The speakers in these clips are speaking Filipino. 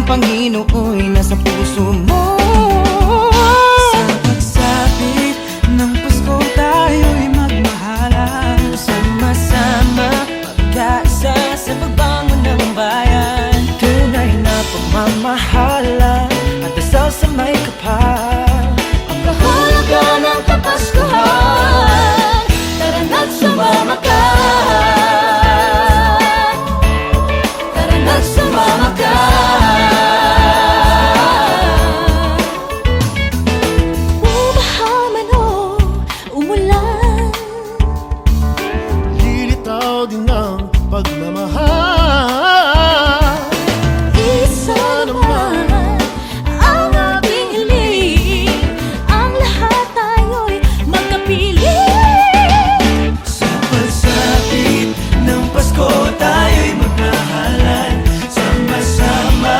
Panginoon nasa puso mo. Sa pagsapit ng Pasko tayo'y magmahalan, sama-sama magkaisa sa pagbangon ng bayan. Tunay na pagmamahalan at dasal sa may kapal, ang kahulugan ng Kapaskuhan. Tara na't sumama ka, tara na't sumama ka. Pagmamahal, isa naman ang ating hiling, ang lahat tayo'y magkapiling. Sa pagsapit ng Pasko tayo'y magmahalan, sama-sama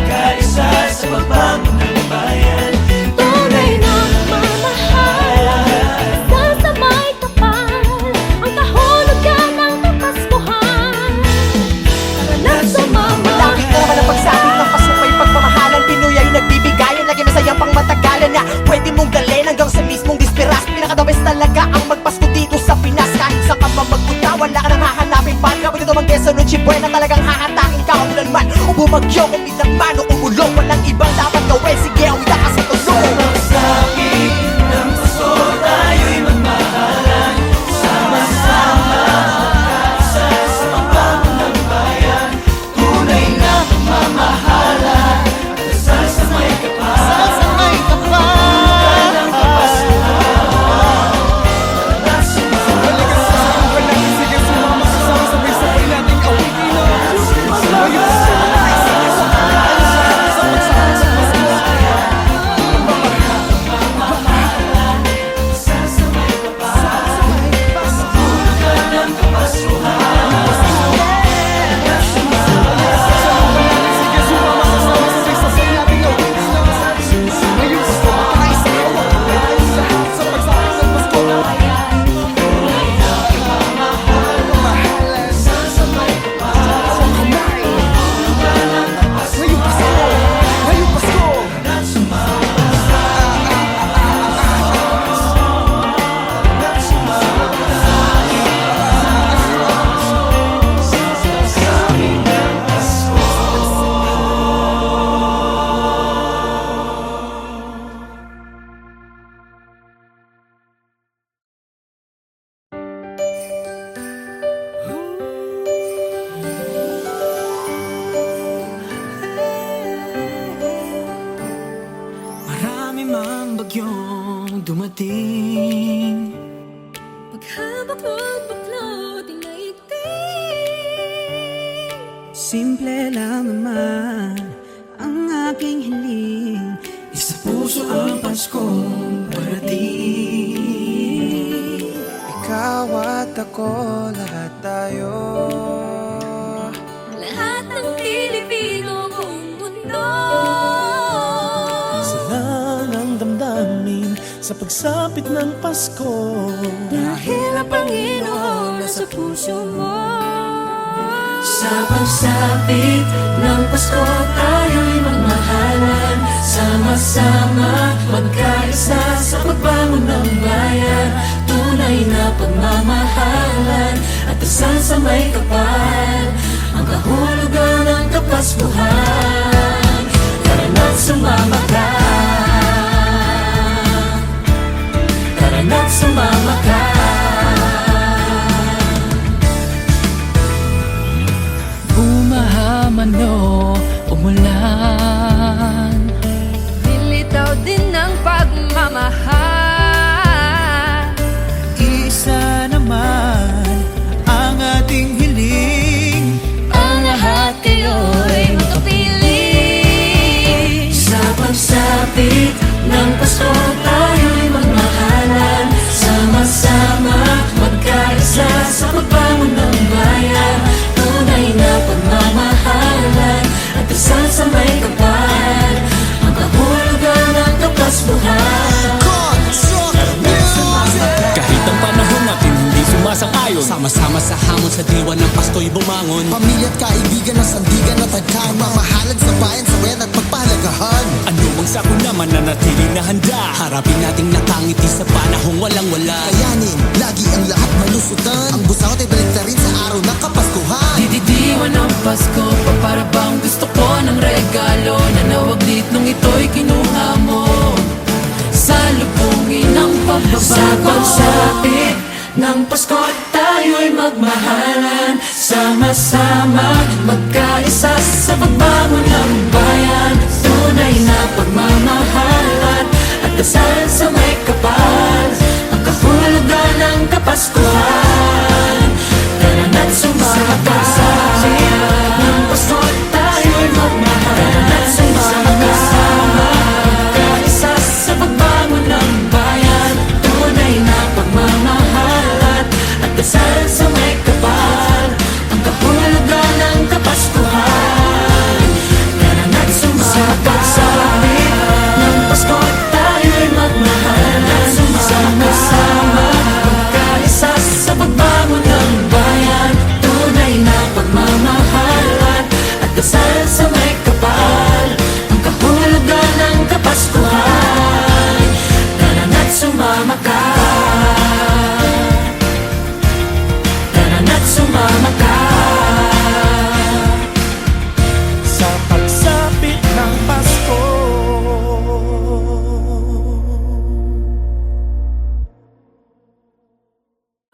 kaisa sa pagbangon ng bayan. Tunay na mamahalan, sasamay kapal, ang kahulugan ng Kapaskuhan. Tara na't sumama ka. Lagi ko naman ang pagsapit ng Pasko ay pagmamahalan. Pinoy ay nagbibigayan, lagi masayang pang matagalan na pwede mong dalhin hanggang sa mismong disperas. Pinaka-the best talaga ang magpasko dito sa Pinas. Kahit saan ka pa magpunta, wala ka nang hahanapin pa. Kapag ito mang Quezon o Chibuen na talagang hahatakin ka ulan man o bumagyo, kung pinagman o kumulong, walang ibang dapat gawin. Sige, umita ka sa tulong. Pagsapit ng Pasko tayo'y magmahalan, sama-sama magkaisa sa pagbangon ng bayan. Tunay na pagmamahalan at dasal sa may kapal, kahulugan ng Kapaskuhan. Tara na't sumama ka, sige sumama ka, sabay-sabay nating awitin ang mang bagyong dumating, Paghabak mo'ng baklot ay naigting. simple lang naman ang aking hiling, isa puso ang Paskong parating. Ikaw at ako, lahat tayo, Lahat ng Pilipino buong mundo. sa pagsapit ng Pasko. Dahil ang Panginoon nasa puso mo. sa pagsapit ng Pasko tayo'y magmahalan, sama-sama magkaisa sa pagbangon ng bayan. Tunay na pagmamahalan at dasal sa may kapal, ang kahulugan ng Kapaskuhan. Tara na't sumama ka, tara na't sumama ka. Bumahaman o umulan, Nilitaw din ng pagmamahal. isa naman ang ating hiling, Ang lahat kayo'y magkapiling. sa pagsapit ng Pasko tayo'y magmahalan, sama-sama magkaisa sa pagbangon ng bayan. Tunay na pagmamahalan at dasal sa may kapal, ang kahulugan ng Kapaskuhan. Kahit ang panahon natin hindi sumasang-ayon, Sama-sama sa hamon sa diwa ng Pasko'y bumangon. Pamilya at kaibigan na sandigan at tagkama, mahalan sa bayan sa Harapin nating nakangiti sa panahong walang wala. Kayanin, lagi ang lahat malusutan. Ang busawat ay balik na rin sa araw ng Kapaskuhan. Dididiwan ng Pasko pa para bang gusto ko ng regalo na nawaglit nung ito'y kinuha mo. Salubungin ang pagbabago sa pagsapit ng Pasko tayo'y magmahalan. Sama-sama magkaisa sa pagbangon ng bayan. Tunay na pagmamahalan at dasal sa may kapal. Ang kahulugan ng Kapaskuhan. Tara na't sumakasama ng Pasko tayo'y magmahalan. Sama-sama magkaisa sa pagbangon ng bayan. Tunay na pagmamahalan at dasal sa may kapal. Ang kahulugan ng Kapaskuhan. Tara na't sumakasama ng Pasko tayo'y magmahalan. Sama-sama magkaisa sa pagbangon ng bayan. Tunay na pagmamahalan at dasal sa may kapal. Ang kahulugan ng Kapaskuhan. Tara na't sumama ka. Tara na't sumama ka. Sa pagsapit ng Pasko.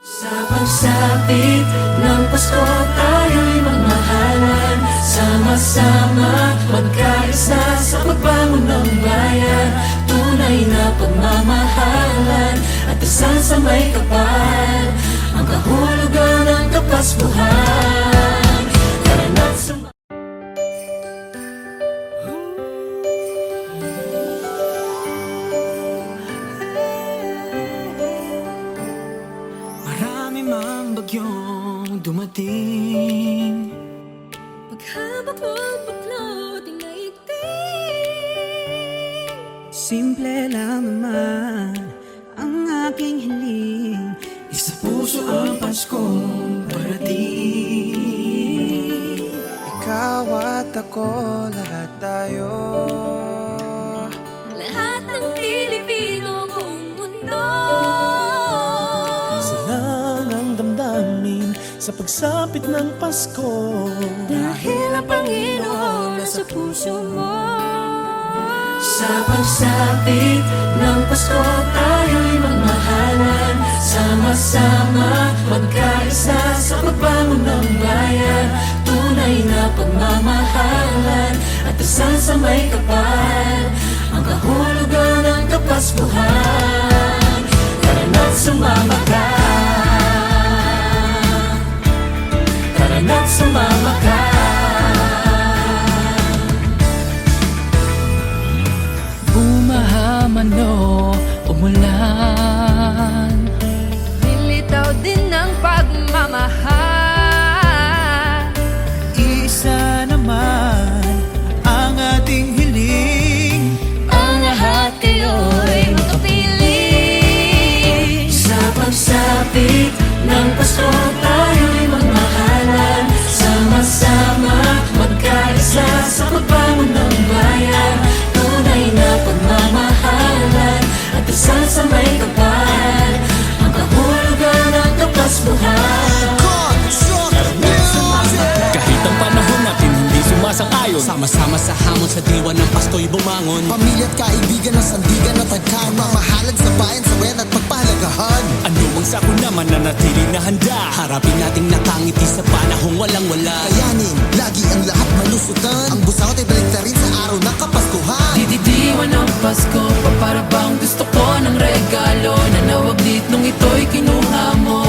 Sa pagsapit ng Pasko tayo'y magmahalan. Sama-sama magkaisa sa pagbangon ng bayan. Tunay na pagmamahalan at dasal sa may kapal. Ang kahulugan ng Kapaskuhan. Tara na't Marami mang bagyong dumating. Paghabak mo'ng baklot ay naigting. Simple lang naman ang aking hiling. Isa puso ang Paskong parating. Ikaw at ako, lahat tayo. Lahat ng Pilipino buong mundo. Isa lang ang damdamin sa pagsapit ng Pasko. Dahil ang Panginoon nasa puso mo. Sa pagsapit ng Pasko tayo'y magmahalan. Sama-sama magkaisa sa pagbangon ng bayan. Tunay na pagmamahalan at dasal sa may kapal. Ang kahulugan ng Kapaskuhan. Tara na't sumama ka. Tara na't sumama ka. Bumaha man o umulan, lilitaw din ng pagmamahal. Isa naman ang ating hiling. Ang lahat kayo'y magkapiling. Sa pagsapit ng Pasko tayo'y magmahalan. Sama-sama magkaisa sa pagbangon ng bayan. Tunay na pagmamahalan at dasal sa may kapal. Ang kahulugan ng Kapaskuhan. Kahit ang panahon natin hindi sumasang-ayon. Sama-sama sa hamon sa diwa ng Pasko'y bumangon. Pamilya at kaibigan ng sandigan at tagkayan. Mamahalan sa bayan, sawayan at pagpahalagahan. Ano ang sako naman na natili na handa. Harapin nating nakangiti sa panahong walang wala. Kayanin, lagi ang lahat malusutan. Ang busawat ay balik na rin sa araw ng Kapaskuhan. Dididiwan ng Pasko pa para bang gusto ko ng regalo na nawaglit nung ito'y kinuha mo.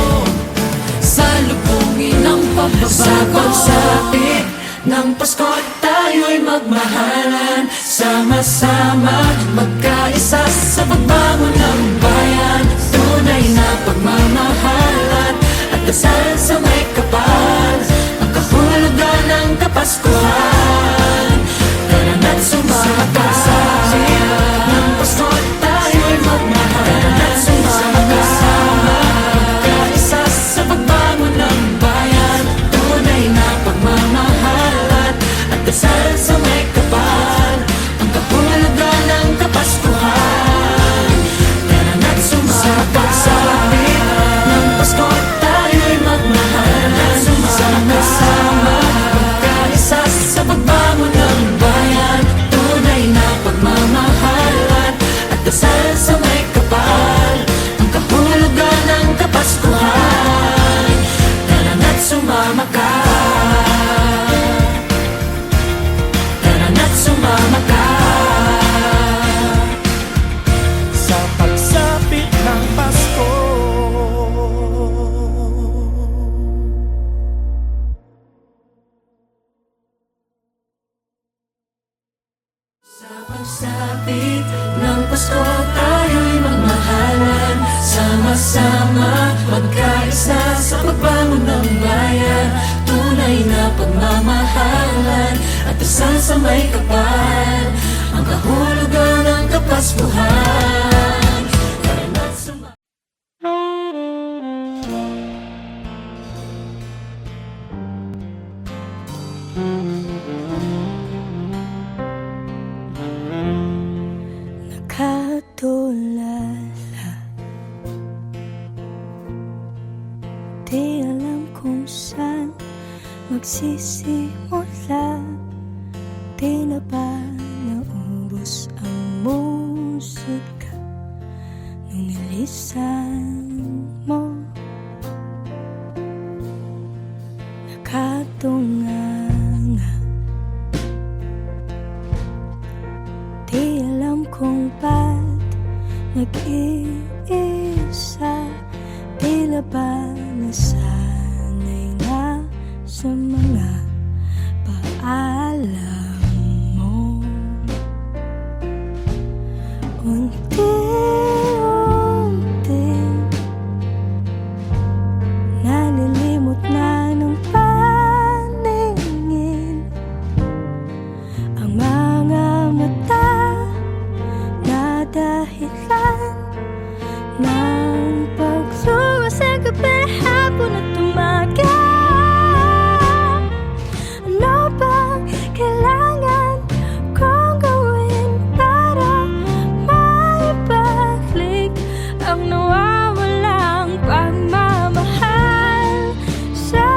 Salubungin ang pagbabago sa pagsapit ng Pasko tayo'y magmahalan. Sama-sama magkaisa sa pagbangon ng bayan. Tunay na pagmamahalan at dasal sa may kapal. Ang kahulugan ng Kapaskuhan. Tara na't sumama ka. Ng Pasko tayo'y magmahalan. Tara na't sumama ka. Magkaisa sa pagbangon ng bayan. Tunay na pagmamahalan at dasal sa may kapal. Ang kahulugan ng Kapaskuhan. Halina't sumama ka. Sa pagsapit ng Pasko. Sa pagsapit ng Pasko, tayo'y magmahalan. Sama-sama, magkaisa sa pagbangon ng bayan. Tunay na pagmamahalan at dasal sa may kapal, ang kahulugan ng Kapaskuhan. Halina't sumama. Nakatulala, di alam kung saan magsisimula. Tila ba naubos ang musika nung nilisan mo? Nakatunganga, di alam kung ba't nag-iisa. Tila ba nasanay na sa mga paalam mo? Unti-unting nalilimot na ng paningin ang mga mata na dahilan ng pagsuwa sa gabi, hapon at umaga. Ano bang kailangan kong gawin para maibalik ang nawawalang pagmamahal sa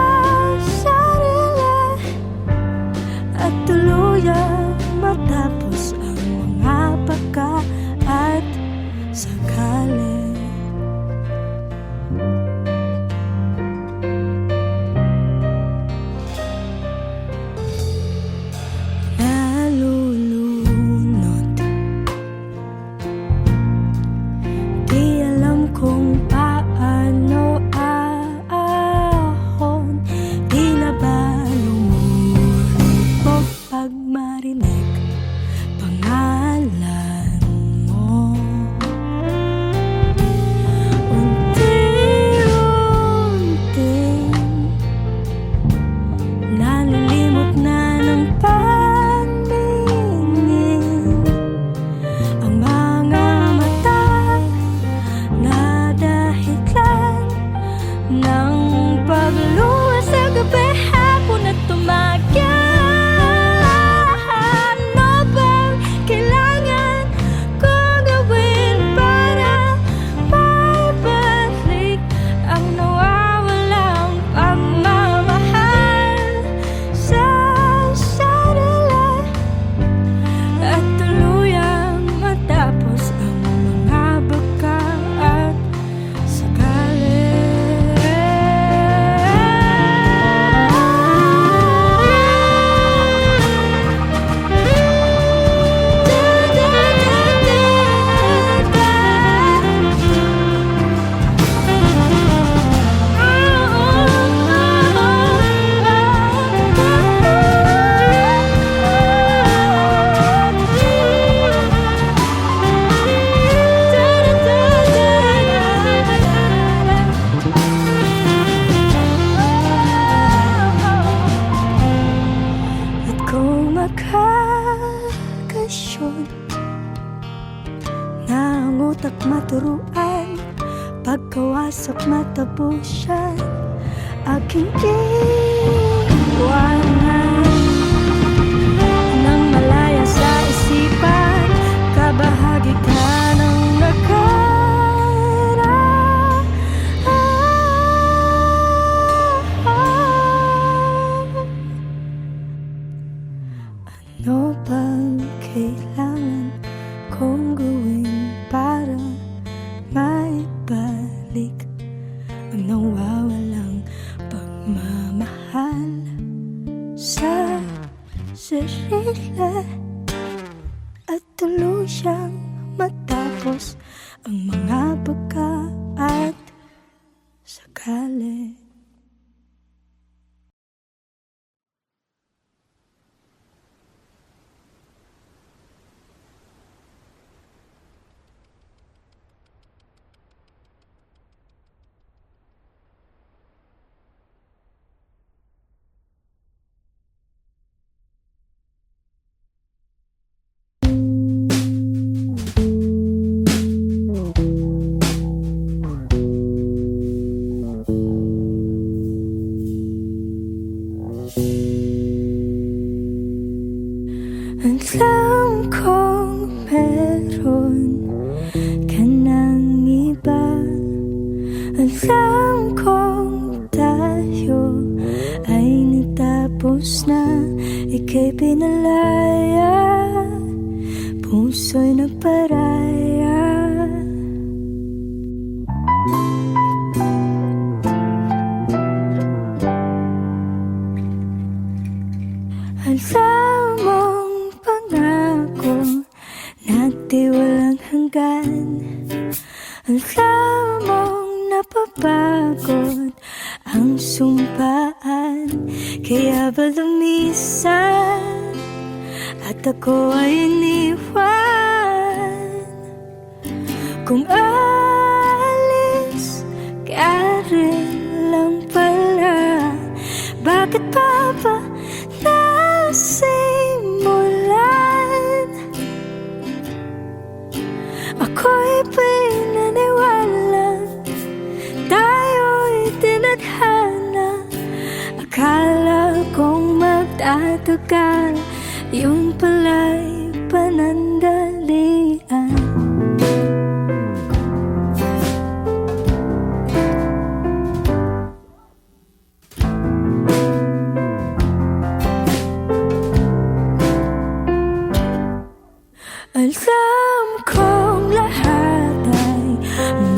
sarili at tuluyang matapos ang mga pagka at sakali? Nalulunod, di alam kung paano aahon. Tila ba lumulubog pag marinig pangalan mo? Unti-unting nalilimot na ng paningin ang mga mata na dahilan ng pagluwa sa gabi, hapon at umaga. Ano bang kailangan kong gawin para maibalik ang nawawalang pagmamahal sa sarili at tuluyang matapos ang mga baka at sakali? At kung makakasyon na ang utak maturuan, pagkawasak matapusan, aking iwanan nang malaya sa isipan. Kabahagi ka ng nakaraan. Ano bang kailangan kong gawin para maibalik ang nawawalang pagmamahal sa sarili siyang matapos ang mga pagka at sakali. Alam kong meron ka ng iba. Alam kong tayo ay natapos na. Ika'y pinalaya, puso'y nagparaya. Alam mong pangako na di walang hanggan. Alam mong napapagod ang sumpaan. Kaya ba lumisan at ako ay iniwan? Kung alis ka rin lang pala, bakit pa ba nasimulan? Ako'y pinaniwala, tayo'y tinadhana. Akala kong magtatagal, yung pala'y panandalian. Alam kong lahat ay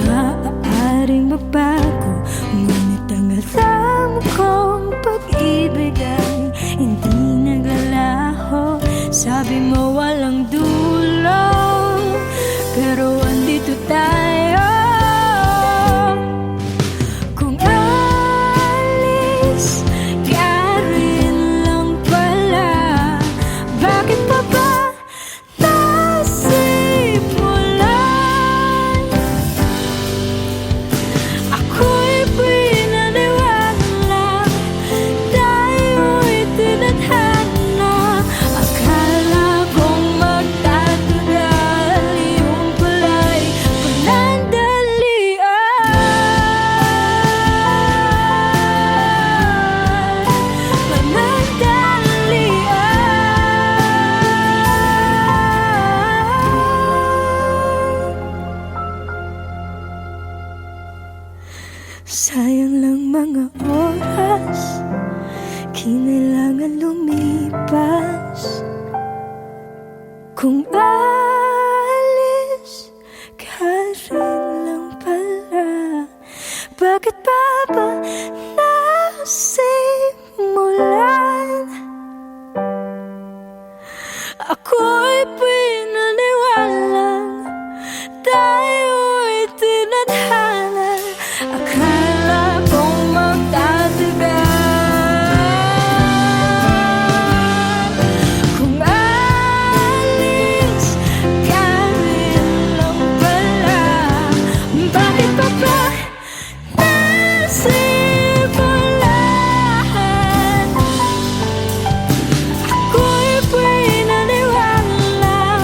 maaaring magbago, ngunit ang alam kong pag-ibig ay hindi naglalaho. Sabi mo walang dulo, pero andito tayo. Kung alis ka rin lang pala, bakit pa ba nasimulan? Ako'y pinaniwala, tayo'y tinadhana. Akala kong magtatagal, yung pala'y panandalian. Sayang lang mga oras, kinailangan lumipas. Kung alis ka rin lang pala, bakit pa ba nasimulan? Ako'y pinaniwalang, tayo'y tinadhana. Akala kong magtatagal, kung alis ka rin lang pala, bakit pa ba nasimulan? Ako'y pinaniwala,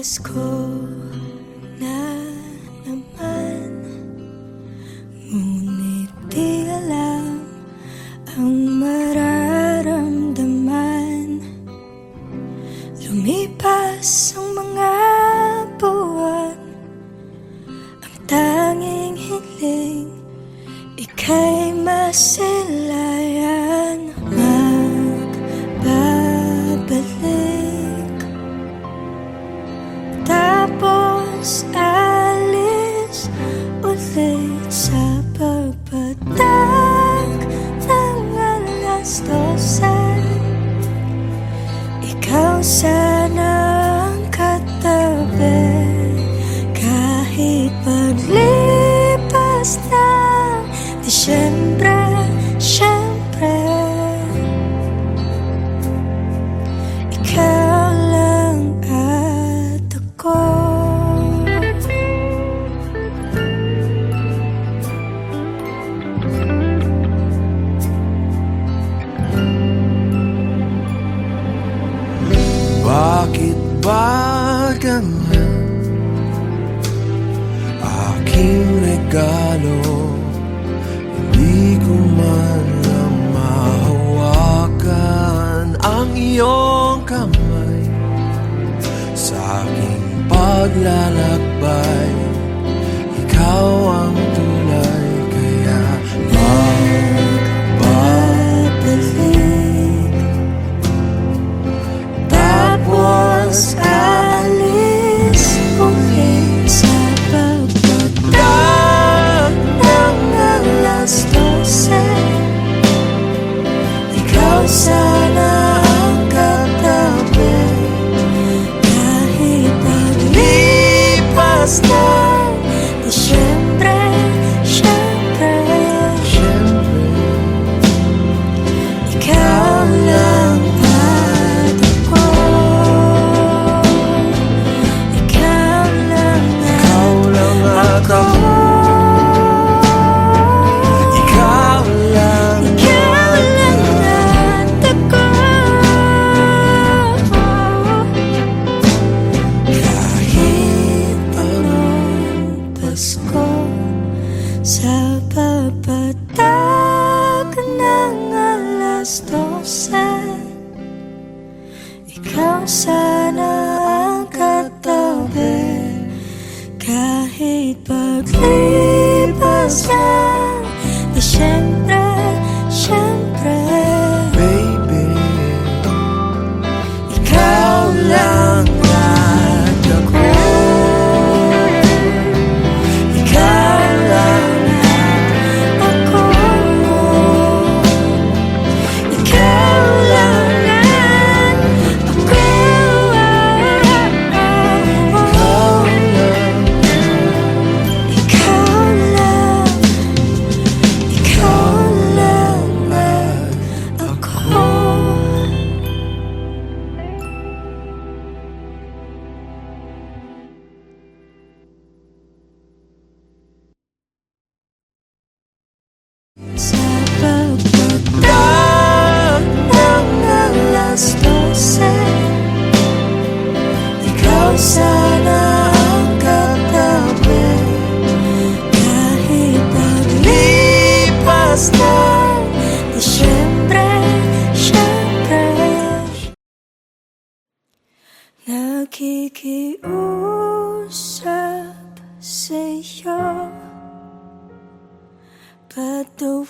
Pasko na naman, ngunit di alam ang mararamdaman. Lumipas ang mga buwan, ang tanging hiling ika'y masilayan. Magbabalik, tapos alis ulit sa pagpatak ng alas 12. Ikaw sana ang katabi, kahit paglipas ng Disyembre, syempre ikaw lang at ako. Bakit ba ganyan aking regalo? Hindi ko man lang mahawakan ang iyong kamay sa aking paglalakbay. Ikaw ang tulay, kaya magbabalik, tapos alis ulit sa pagpatak ng alas 12. Ikaw sana ang katabi, kahit paglipas ng Disyembre, syempre ikaw lang at ako. Ikaw lang at ako. Ikaw lang at ako. Kahit anong Pasko, sa pagpatak ng alas 12, ikaw sana ang katabi, kahit paglipas ng Disyembre, syempre baby, ikaw lang at ako. Ikaw lang at ako. Ikaw lang at ako. Ikaw lang at ako. Sa pagpatak ng alas 12, ikaw sana ang katabi, kahit paglipas ng Disyembre, syempre nakikiusap sa'yo, patawarin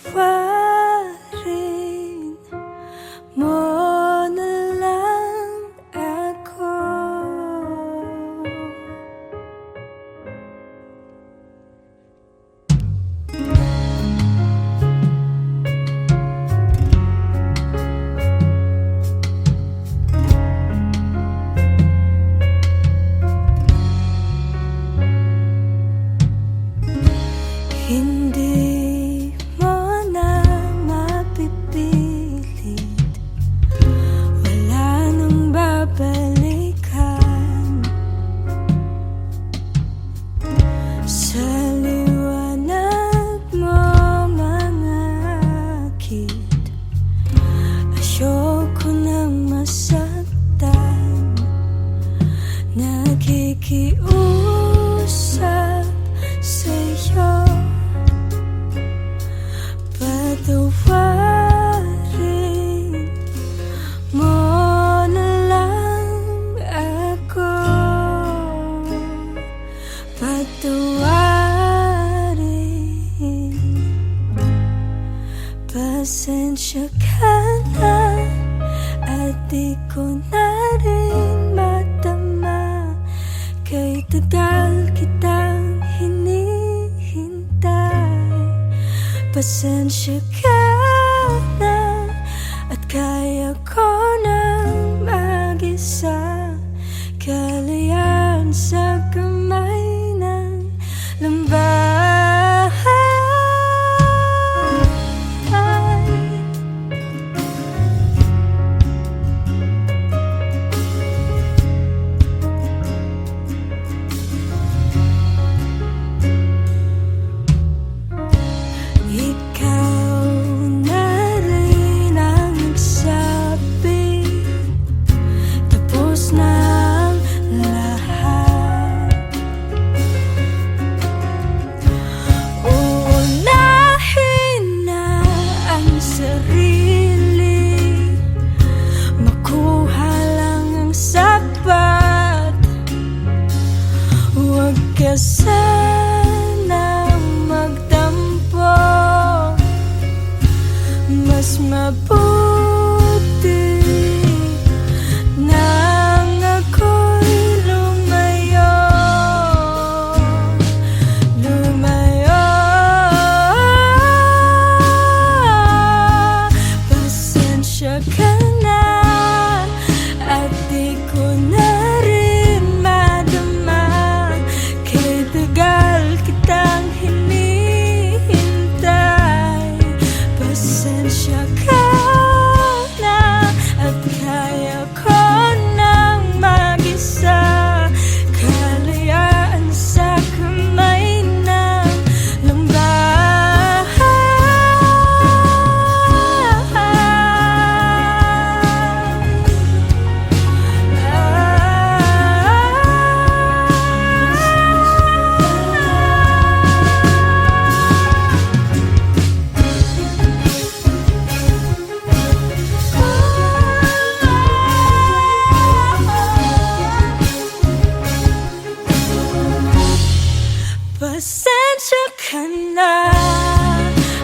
mo na lang ako. Hindi mo na mapipilit, wala nang babalikan. Sa liwanag mo mangakit, ayoko nang masaktan. Nakikita Pasensya ka na at di ko na rin matama, kay tagal kitang hinihintay. Pasensya ka na at kaya ko nang mag-isa, kalayaan sa kamay ng lambahay. Ikaw na rin ang nagsabi, tapos na ang lahat. Uunahin na ang sarili, makuha lang ang sapat. Huwag ka sanang magtampo, mas mabuti nang ako'y lumayo. Pasensya ka na at di ko na rin madama, kay tagal kitang hinihintay. Pasensya ka na at kaya ko nang mag-isa, kalayaan sa kamay ng Pasensya ka na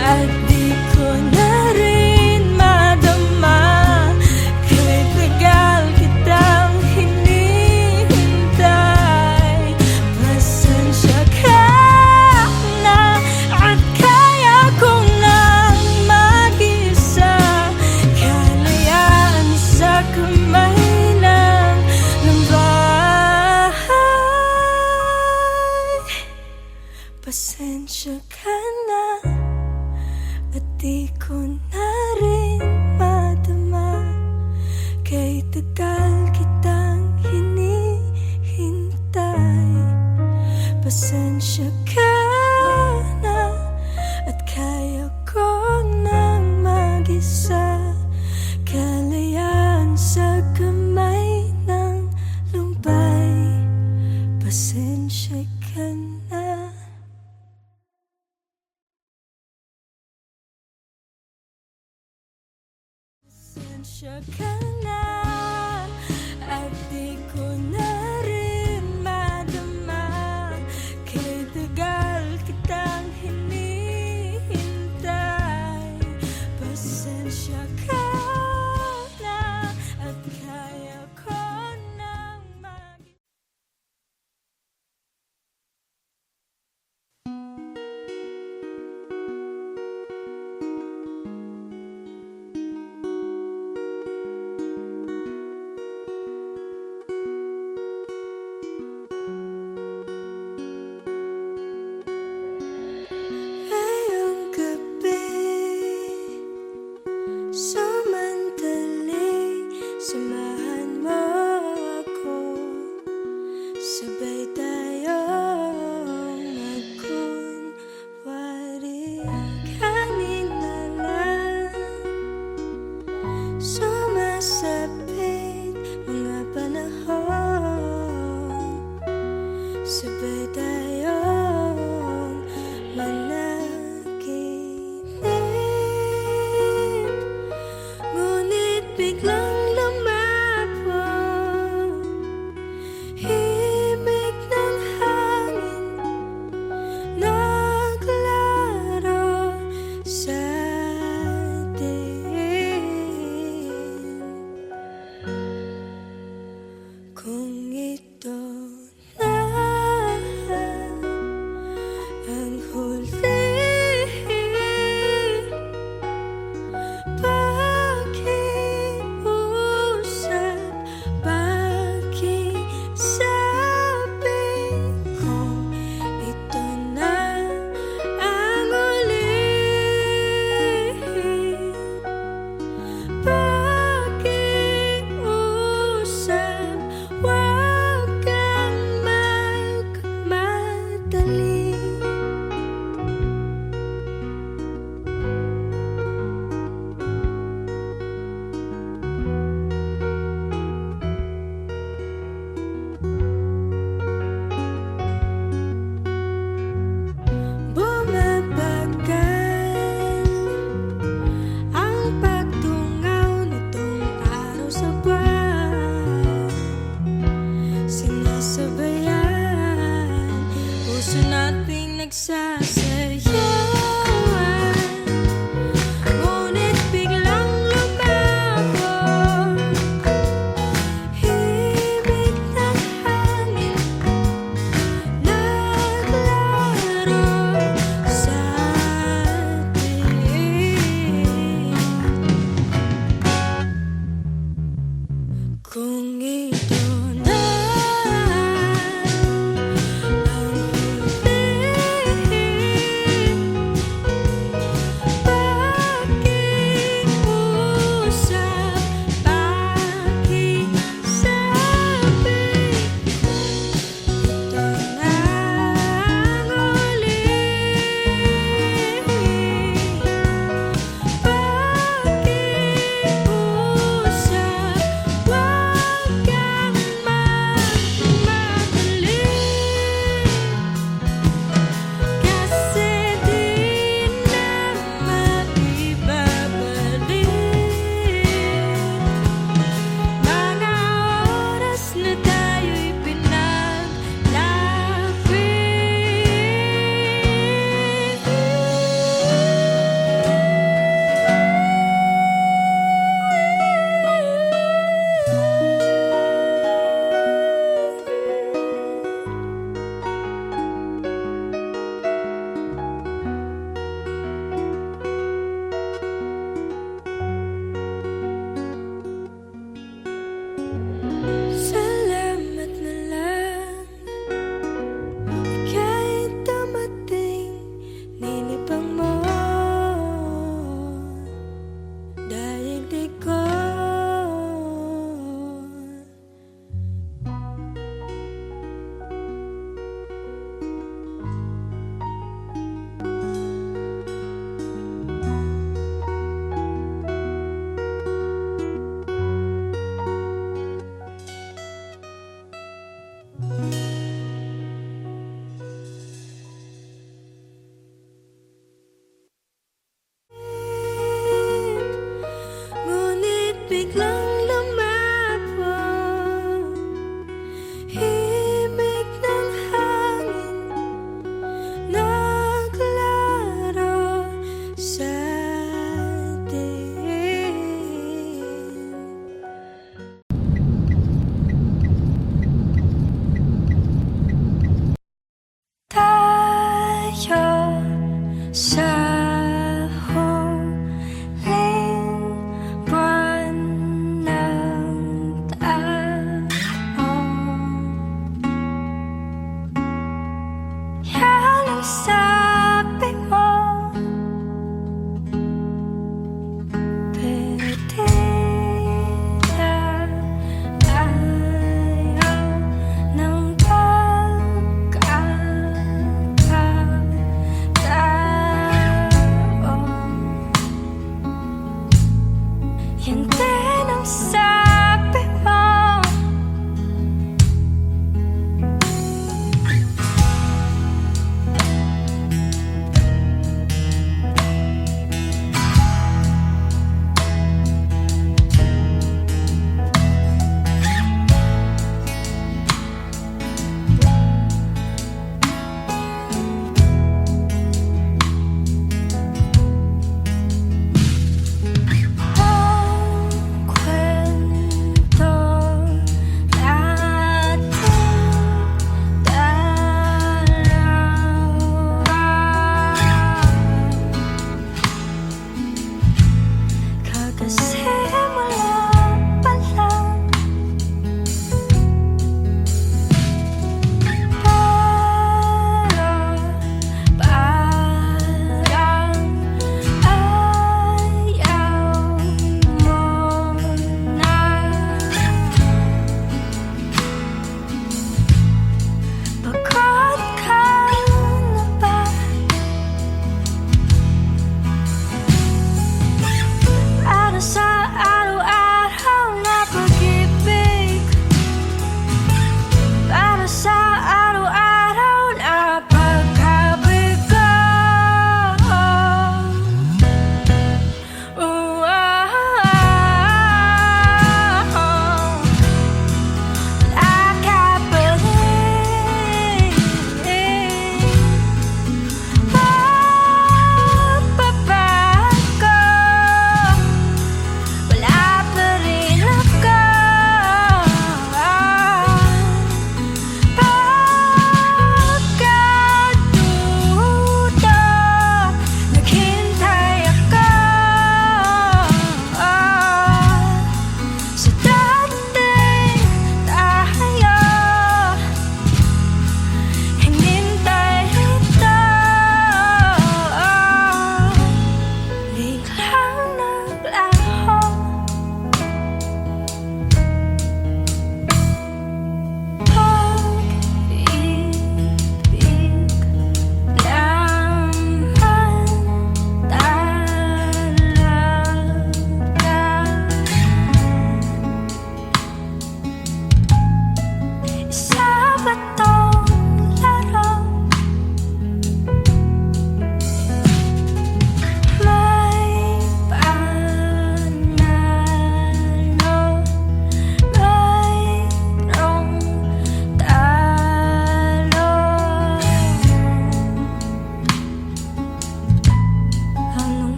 at di ko na rin madama, kay tagal kitang hinihintay. Pasensya ka na at kaya ko nang mag-isa, kalayaan sa kamay ng lambahay. Pasensya ka na at di ko na rin madama, kay tagal kitang hinihintay. Pasensya ka na at kaya ko nang mag-isa, kalayaan sa kamay ng lumbay. Pasensya ka na. Pasensya ka na at di ko na rin madama, kay tagal kitang hinihintay. Pasensya ka na at kaya ko nang sasayawan, ngunit biglang lumago. Himig ng hangin naglaro sa atin. Kung ito na ang huli,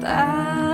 tayo.